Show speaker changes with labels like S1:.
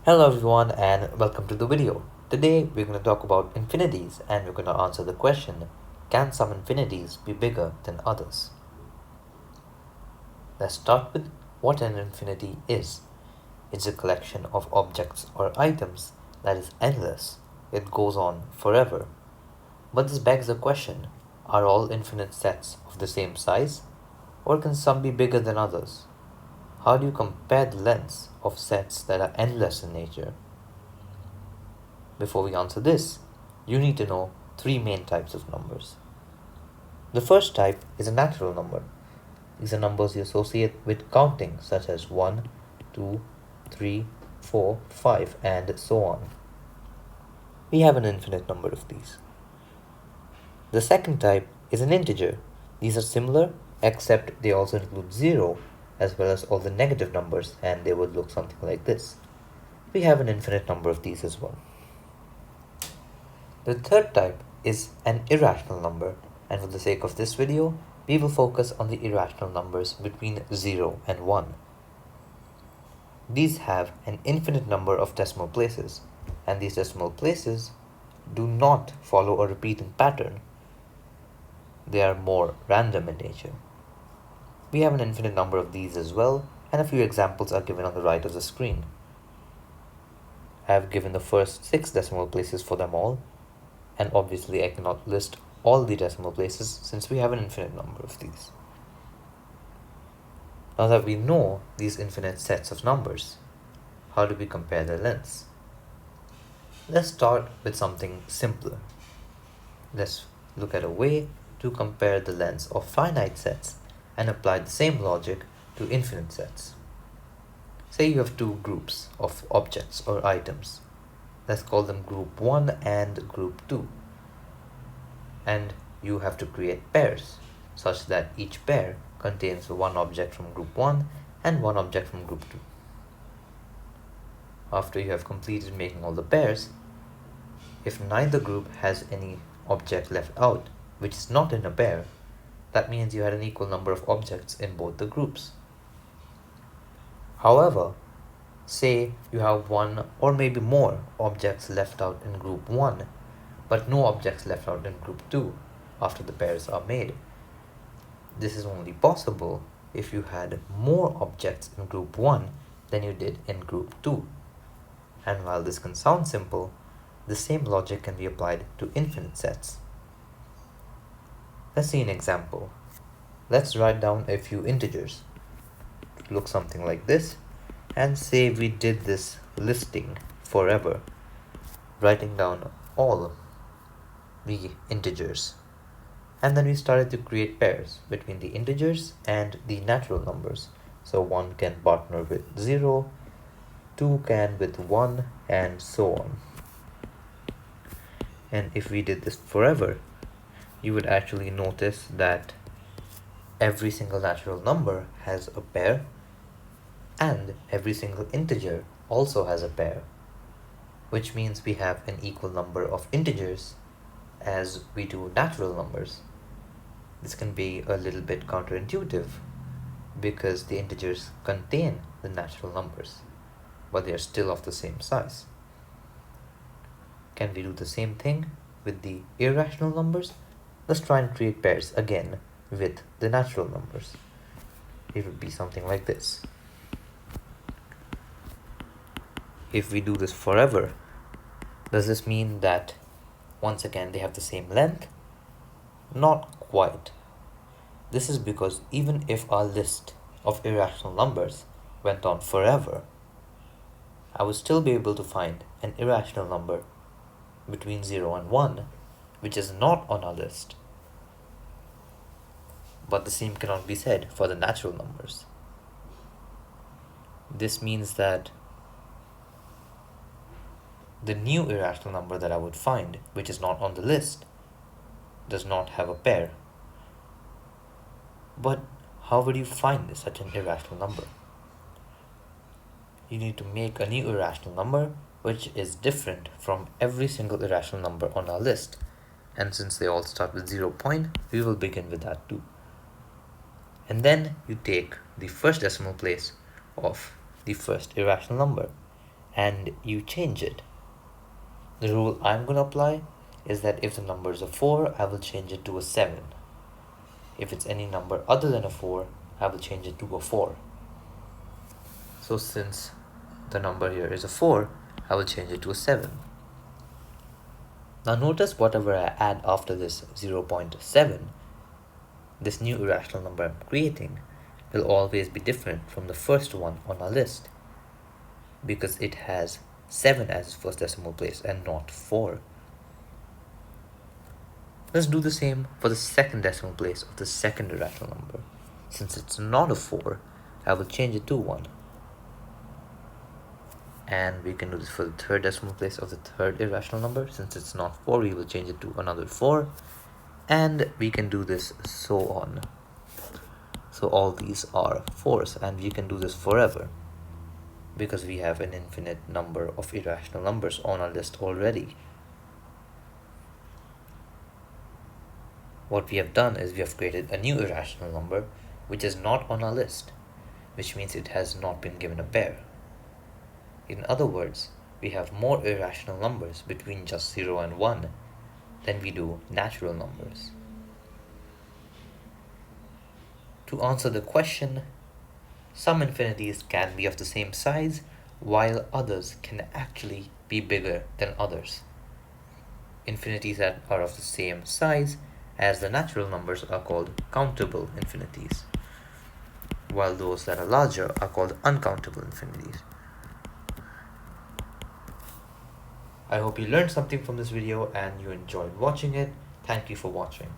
S1: Hello everyone and welcome to the video. Today we're going to talk about infinities and we're going to answer the question, can some infinities be bigger than others? Let's start with what an infinity is. It's a collection of objects or items that is endless. It goes on forever. But this begs the question, are all infinite sets of the same size? Or can some be bigger than others? How do you compare the lengths of sets that are endless in nature? Before we answer this, you need to know three main types of numbers. The first type is a natural number. These are numbers you associate with counting, such as 1, 2, 3, 4, 5, and so on. We have an infinite number of these. The second type is an integer. These are similar, except they also include 0, as well as all the negative numbers, and they would look something like this. We have an infinite number of these as well. The third type is an irrational number, and for the sake of this video, we will focus on the irrational numbers between 0 and 1. These have an infinite number of decimal places, and these decimal places do not follow a repeating pattern. They are more random in nature. We have an infinite number of these as well, and a few examples are given on the right of the screen. I have given the first 6 decimal places for them all, and obviously I cannot list all the decimal places since we have an infinite number of these. Now that we know these infinite sets of numbers, how do we compare their lengths? Let's start with something simpler. Let's look at a way to compare the lengths of finite sets and apply the same logic to infinite sets. Say you have two groups of objects or items. Let's call them group 1 and group 2. And you have to create pairs such that each pair contains one object from group 1 and one object from group 2. After you have completed making all the pairs, if neither group has any object left out which is not in a pair, that means you had an equal number of objects in both the groups. However, say you have one or maybe more objects left out in group 1, but no objects left out in group 2 after the pairs are made. This is only possible if you had more objects in group 1 than you did in group 2. And while this can sound simple, the same logic can be applied to infinite sets. Let's see an example. Let's write down a few integers. It looks something like this, and say we did this listing forever, writing down all the integers, and then we started to create pairs between the integers and the natural numbers. So 1 can partner with 0, 2 can with 1, and so on. And if we did this forever, you would actually notice that every single natural number has a pair, and every single integer also has a pair, which means we have an equal number of integers as we do natural numbers. This can be a little bit counterintuitive because the integers contain the natural numbers, but they are still of the same size. Can we do the same thing with the irrational numbers? Let's try and create pairs again with the natural numbers. It would be something like this. If we do this forever, does this mean that once again they have the same length? Not quite. This is because even if our list of irrational numbers went on forever, I would still be able to find an irrational number between 0 and 1, which is not on our list. But the same cannot be said for the natural numbers. This means that the new irrational number that I would find, which is not on the list, does not have a pair. But how would you find such an irrational number? You need to make a new irrational number which is different from every single irrational number on our list. And since they all start with 0 point, we will begin with that too. And then you take the first decimal place of the first irrational number, and you change it. The rule I'm going to apply is that if the number is a 4, I will change it to a 7. If it's any number other than a 4, I will change it to a 4. So since the number here is a 4, I will change it to a 7. Now notice whatever I add after this 0.7, this new irrational number I'm creating, will always be different from the first one on our list, because it has 7 as its first decimal place and not 4. Let's do the same for the second decimal place of the second irrational number. Since it's not a 4, I will change it to 1. And we can do this for the third decimal place of the third irrational number. Since it's not 4, we will change it to another 4. And we can do this so on. So all these are 4s, and we can do this forever, because we have an infinite number of irrational numbers on our list already. What we have done is we have created a new irrational number which is not on our list, which means it has not been given a pair. In other words, we have more irrational numbers between just 0 and 1 than we do natural numbers. To answer the question, some infinities can be of the same size, while others can actually be bigger than others. Infinities that are of the same size as the natural numbers are called countable infinities, while those that are larger are called uncountable infinities. I hope you learned something from this video and you enjoyed watching it. Thank you for watching.